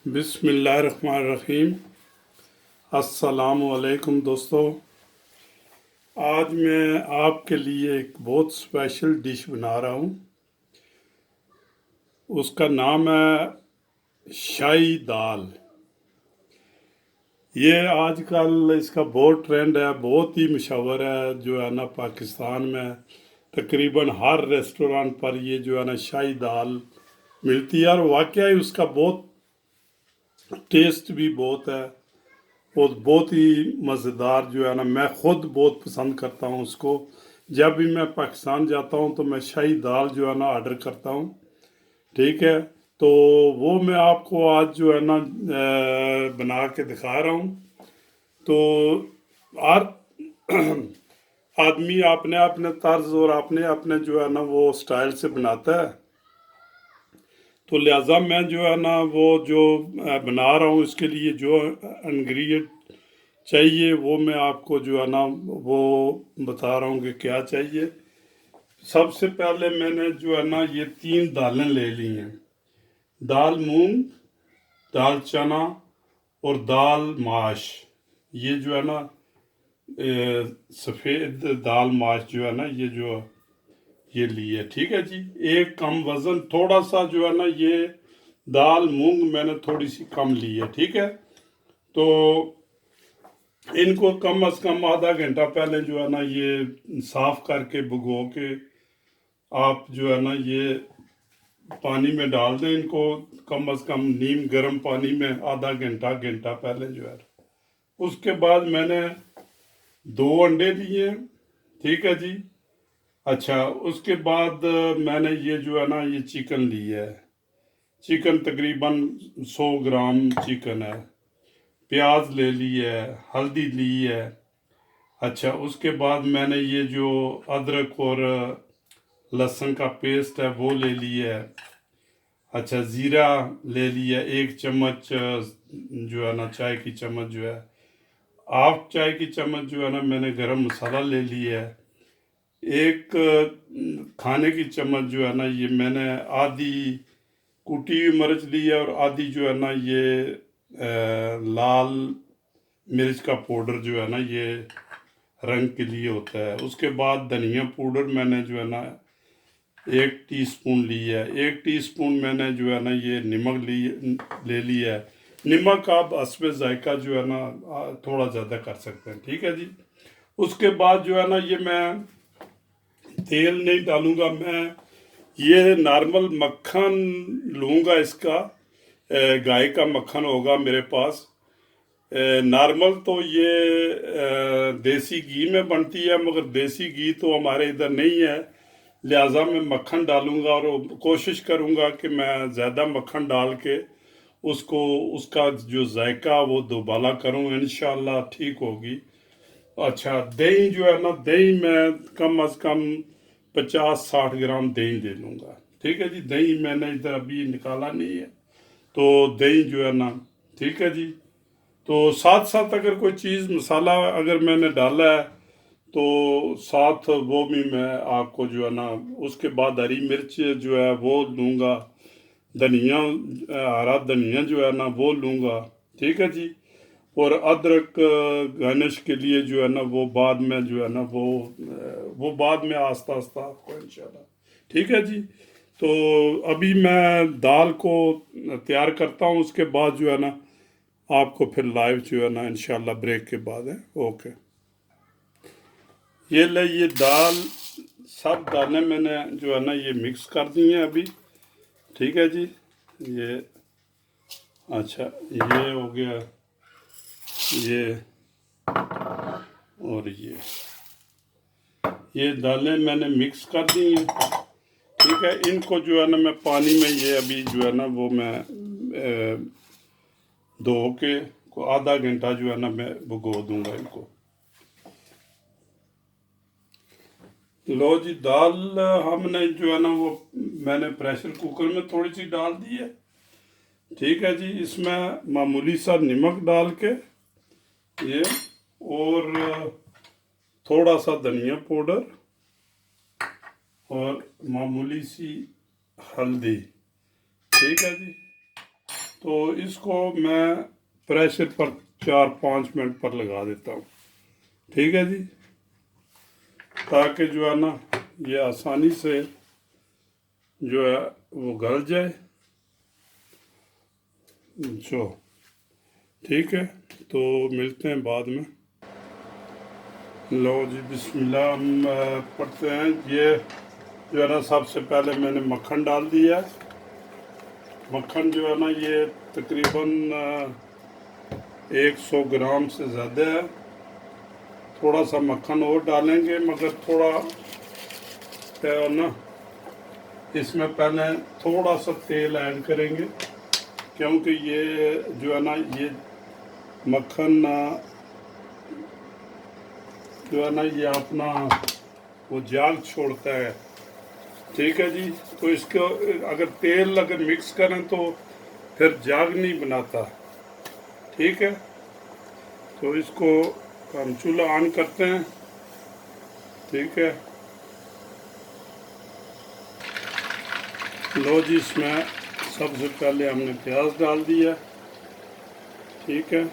बिस्मिल्लाहिर्रहमानिर्रहीम। अस्सलामु अलैकुम दोस्तों। आज मैं आपके लिए एक बहुत स्पेशल डिश बना रहा हूँ। उसका नाम है शाही दाल। ये आजकल इसका बहुत ट्रेंड है, बहुत ही मशहूर है जो है ना पाकिस्तान में। तकरीबन हर रेस्टोरेंट पर ये जो है ना शाही दाल मिलती है और वाकई ही उसका बहुत टेस्ट भी बहुत है और बहुत ही मज़ेदार जो है ना। मैं ख़ुद बहुत पसंद करता हूँ उसको। जब भी मैं पाकिस्तान जाता हूँ तो मैं शाही दाल जो है ना ऑर्डर करता हूँ। ठीक है, तो वो मैं आपको आज जो है ना बना के दिखा रहा हूँ। तो हर आदमी अपने अपने तर्ज और अपने अपने जो है ना वो स्टाइल से बनाता है। तो लिहाजा मैं जो है ना वो जो बना रहा हूँ इसके लिए जो इंग्रेडिएंट चाहिए वो मैं आपको जो है ना वो बता रहा हूँ कि क्या चाहिए। सबसे पहले मैंने जो है ना ये 3 दालें ले ली हैं। दाल मूंग, दाल चना और दाल माश। ये जो है ना सफ़ेद दाल माश जो है ना ये ली है। ठीक है जी। एक कम वज़न थोड़ा सा जो है ना ये दाल मूंग मैंने थोड़ी सी कम ली है। ठीक है, तो इनको कम से कम आधा घंटा पहले जो है ना ये साफ करके भिगो के आप जो है ना ये पानी में डाल दें इनको। कम से कम नीम गर्म पानी में आधा घंटा घंटा पहले जो है। उसके बाद मैंने 2 अंडे लिए। ठीक है जी। अच्छा, उसके बाद मैंने ये जो है ना ये चिकन ली है। चिकन तकरीबन 100 ग्राम चिकन है। प्याज ले ली है, हल्दी ली है। अच्छा, उसके बाद मैंने ये जो अदरक और लहसुन का पेस्ट है वो ले लिया है। अच्छा, ज़ीरा ले लिया 1 चम्मच, जो है ना चाय की चम्मच जो है। हाफ चाय की चम्मच जो है ना मैंने गरम मसाला ले लिया है। एक खाने की चम्मच जो है ना ये मैंने आधी कुटी हुई मिर्च ली है और आधी जो है ना ये लाल मिर्च का पाउडर जो है ना ये रंग के लिए होता है। उसके बाद धनिया पाउडर मैंने जो है ना 1 टीस्पून ली है। 1 टीस्पून मैंने जो है ना ये नमक ले लिया है। नमक आप हस्बे जायका जो है ना थोड़ा ज़्यादा कर सकते हैं। ठीक है जी। उसके बाद जो है ना ये मैं तेल नहीं डालूंगा, मैं ये नॉर्मल मक्खन लूँगा इसका। गाय का मक्खन होगा मेरे पास। नॉर्मल तो ये देसी घी में बनती है, मगर देसी घी तो हमारे इधर नहीं है। लिहाजा मैं मक्खन डालूंगा और कोशिश करूंगा कि मैं ज़्यादा मक्खन डाल के उसको उसका जो जायका वो दोबाला करूं। इंशाल्लाह ठीक होगी। अच्छा, दही जो है ना दही मैं कम अज़ कम 50-60 ग्राम दही दे लूँगा। ठीक है जी। दही मैंने इधर अभी निकाला नहीं है, तो दही जो है ना। ठीक है जी। तो साथ साथ अगर कोई चीज़ मसाला अगर मैंने डाला है तो साथ वो भी मैं आपको जो है ना। उसके बाद हरी मिर्च जो है वो लूँगा। धनिया, हरा धनिया जो है ना वो लूँगा। ठीक है जी। और अदरक गार्निश के लिए जो है ना वो बाद में जो है ना वो बाद में आस्ता आस्ता आपको इंशाल्लाह। ठीक है जी। तो अभी मैं दाल को तैयार करता हूँ, उसके बाद जो है ना आपको फिर लाइव जो है ना इंशाल्लाह ब्रेक के बाद है। ओके। ये ले ये दाल, सब दालें मैंने जो है ना ये मिक्स कर दी हैं अभी। ठीक है जी। ये अच्छा, ये हो गया ये, और ये दालें मैंने मिक्स कर दी हैं। ठीक है, इनको जो है ना मैं पानी में ये अभी जो है ना वो मैं धो के को आधा घंटा जो है ना मैं भिगो दूंगा इनको। लो जी, दाल हमने जो है ना वो मैंने प्रेशर कुकर में थोड़ी सी डाल दी है। ठीक है जी। इसमें मामूली सा नमक डाल के ये, और थोड़ा सा धनिया पाउडर और मामूली सी हल्दी। ठीक है जी। तो इसको मैं प्रेशर पर 4-5 मिनट पर लगा देता हूँ। ठीक है जी, ताकि जो है ना ये आसानी से जो है वो गल जाए। जो ठीक है, तो मिलते हैं बाद में। लो जी, बिस्मिल्लाह। हम पढ़ते हैं। ये जो है ना सबसे पहले मैंने मक्खन डाल दिया। मक्खन जो है ना ये तकरीबन 100 ग्राम से ज़्यादा है। थोड़ा सा मक्खन और डालेंगे, मगर थोड़ा है ना इसमें पहले थोड़ा सा तेल ऐड करेंगे, क्योंकि ये जो है ना ये मक्खन जो है ना ये अपना वो जाग छोड़ता है। ठीक है जी, तो इसको अगर तेल अगर मिक्स करें तो फिर जाग नहीं बनाता। ठीक है, तो इसको हम चूल्हा ऑन करते हैं। ठीक है, लो जी, इसमें सबसे पहले हमने प्याज डाल दिया। ठीक है,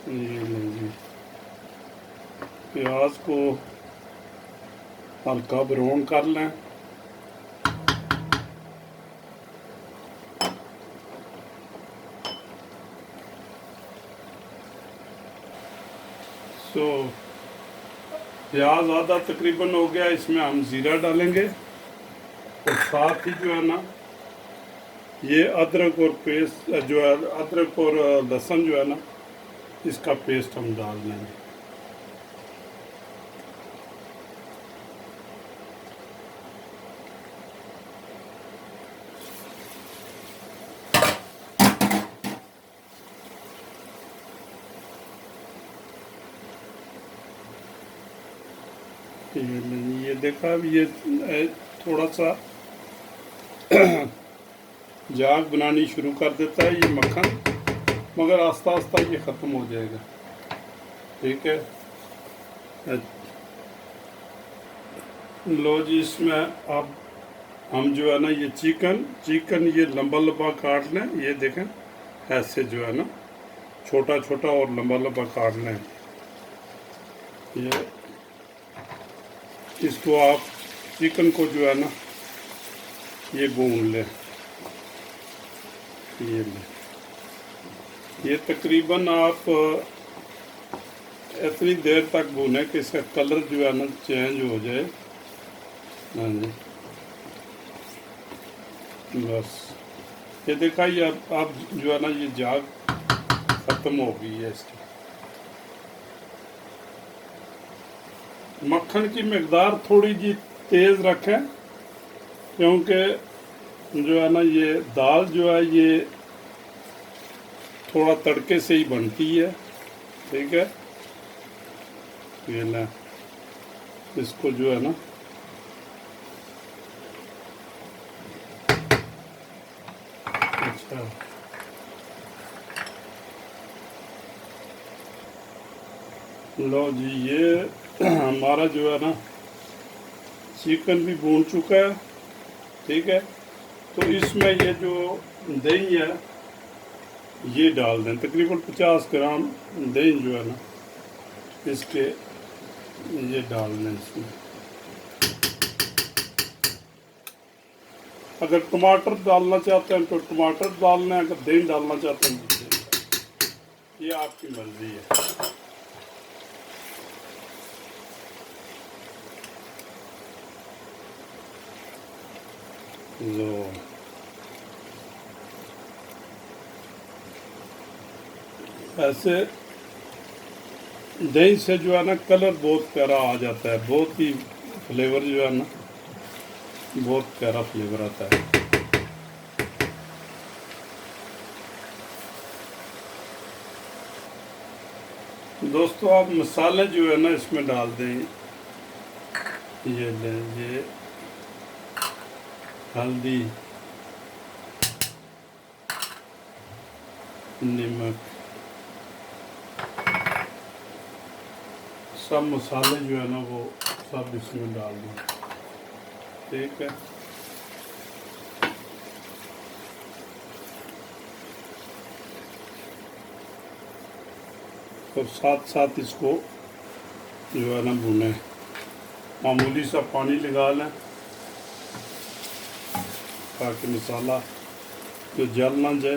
ये लो जी, प्याज को हल्का ब्राउन कर लें। तो प्याज आधा तकरीबन हो गया, इसमें हम ज़ीरा डालेंगे और साथ ही जो है ना ये अदरक और पेस्ट जो है अदरक और लहसुन जो है ना इसका पेस्ट हम डाल देंगे। ये देखा, अब ये थोड़ा सा जाग बनानी शुरू कर देता है ये मक्खन, मगर आस्ता आस्ता ये ख़त्म हो जाएगा। ठीक है, लो जी, इसमें अब हम जो है ना ये चिकन ये लंबा लंबा काट लें। ये देखें, ऐसे जो है ना छोटा छोटा और लंबा लंबा काट लें। ये इसको आप चिकन को जो है ना ये भून लें। ये लें, ये तकरीबन आप इतनी देर तक भूनें कि इसका कलर जो है ना चेंज हो जाए। हाँ जी, बस ये देखा, ये अब जो है ना ये जाग ख़त्म हो गई है इसकी। मक्खन की मकदार थोड़ी जी तेज़ रखें, क्योंकि जो है ना ये दाल जो है ये थोड़ा तड़के से ही बनती है। ठीक है, ये ना इसको जो है ना अच्छा लो जी, ये हमारा जो है ना चिकन भी भून चुका है। ठीक है, तो इसमें ये जो दही है ये डाल दें, तकरीबन 50 ग्राम दही जो है ना इसके ये डाल दें इसमें। अगर टमाटर डालना चाहते हैं तो टमाटर डाल लें, अगर दही डालना चाहते हैं तो दही। ये आपकी मर्जी है। लो, ऐसे दही से जो है ना कलर बहुत प्यारा आ जाता है, बहुत ही फ्लेवर जो है ना बहुत प्यारा फ्लेवर आता है। दोस्तों, आप मसाले जो है ना इसमें डाल दें। ये लें, ये हल्दी, नमक, सब मसाले जो है ना वो सब इसमें डाल दें। ठीक है, और साथ साथ इसको जो है ना भुने। मामूली सा पानी लगा लें ताकि मसाला जो जल ना जाए।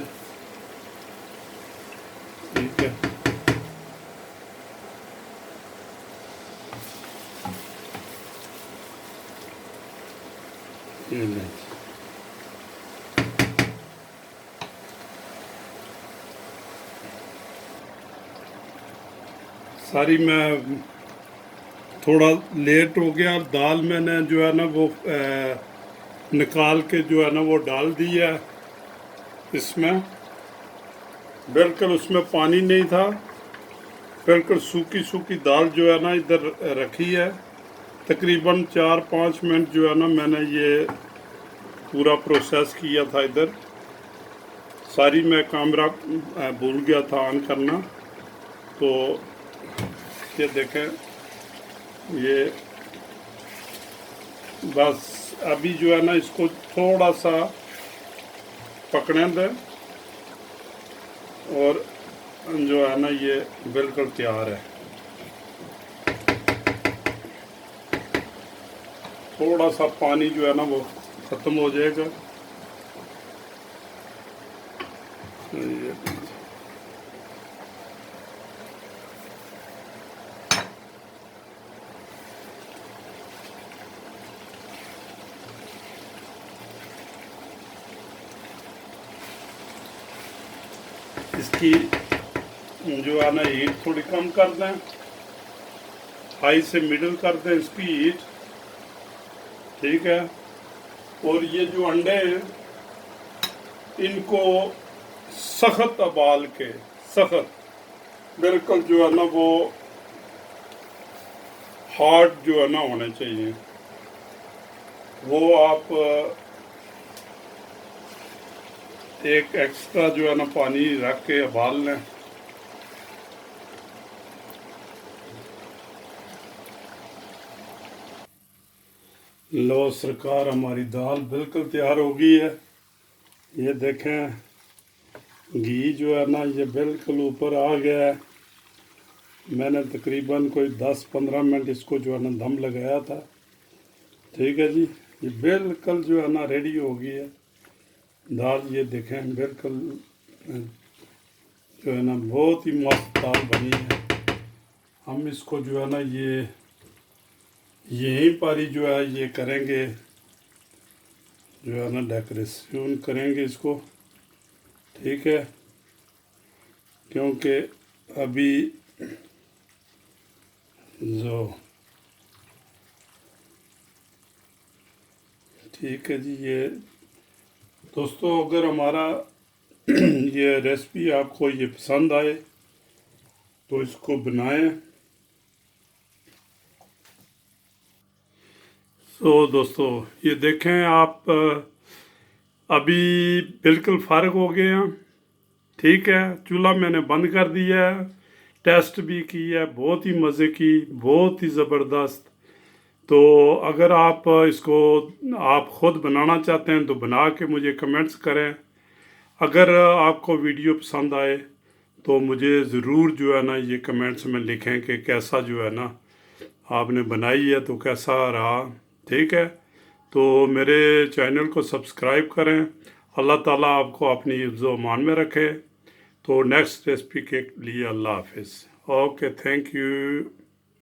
ठीक है, ये लें। सारी मैं थोड़ा लेट हो गया, दाल मैंने जो है ना वो निकाल के जो है ना वो डाल दी है इसमें। बिल्कुल उसमें पानी नहीं था, बिल्कुल सूखी सूखी दाल जो है ना इधर रखी है। तकरीबन 4-5 मिनट जो है ना मैंने ये पूरा प्रोसेस किया था इधर। सारी मैं कैमरा भूल गया था ऑन करना। तो ये देखें, ये बस अभी जो है ना इसको थोड़ा सा पकने दें और जो है ना ये बिल्कुल तैयार है। थोड़ा सा पानी जो है ना वो ख़त्म हो जाएगा। ये इसकी जो है ना हीट थोड़ी कम कर दें, हाई से मिडिल कर दें इसकी हीट। ठीक है, और ये जो अंडे हैं इनको सख्त उबाल के, सख्त बिल्कुल जो है ना वो हार्ड जो है ना होने चाहिए। वो आप एक एक्स्ट्रा जो है ना पानी रख के उबाल लें। लो सरकार, हमारी दाल बिल्कुल तैयार हो गई है। ये देखें, घी जो है ना ये बिल्कुल ऊपर आ गया है। मैंने तकरीबन कोई 10-15 मिनट इसको जो है ना दम लगाया था। ठीक है जी, ये बिल्कुल जो है ना रेडी हो गई है दाल। ये देखें, बिल्कुल जो है ना बहुत ही मस्त दाल बनी है। हम इसको जो है ना ये यहीं पर ही जो है ये करेंगे, जो है ना डेकोरेशन करेंगे इसको। ठीक है, क्योंकि अभी जो ठीक है जी। ये दोस्तों, अगर हमारा ये रेसिपी आपको ये पसंद आए तो इसको बनाएं। तो दोस्तों ये देखें आप, अभी बिल्कुल फ़ारिग हो गए हैं। ठीक है, चूल्हा मैंने बंद कर दिया है, टेस्ट भी किया है, बहुत ही मज़े की, बहुत ही ज़बरदस्त। तो अगर आप इसको आप ख़ुद बनाना चाहते हैं तो बना के मुझे कमेंट्स करें। अगर आपको वीडियो पसंद आए तो मुझे ज़रूर जो है ना ये कमेंट्स में लिखें कि कैसा जो है ना आपने बनाई है तो कैसा रहा। ठीक है, तो मेरे चैनल को सब्सक्राइब करें। अल्लाह ताला आपको अपनी हिफ्ज़-ओ अमान में रखे। तो नेक्स्ट रेसिपी के लिए अल्लाह हाफिज़। Okay, thank you.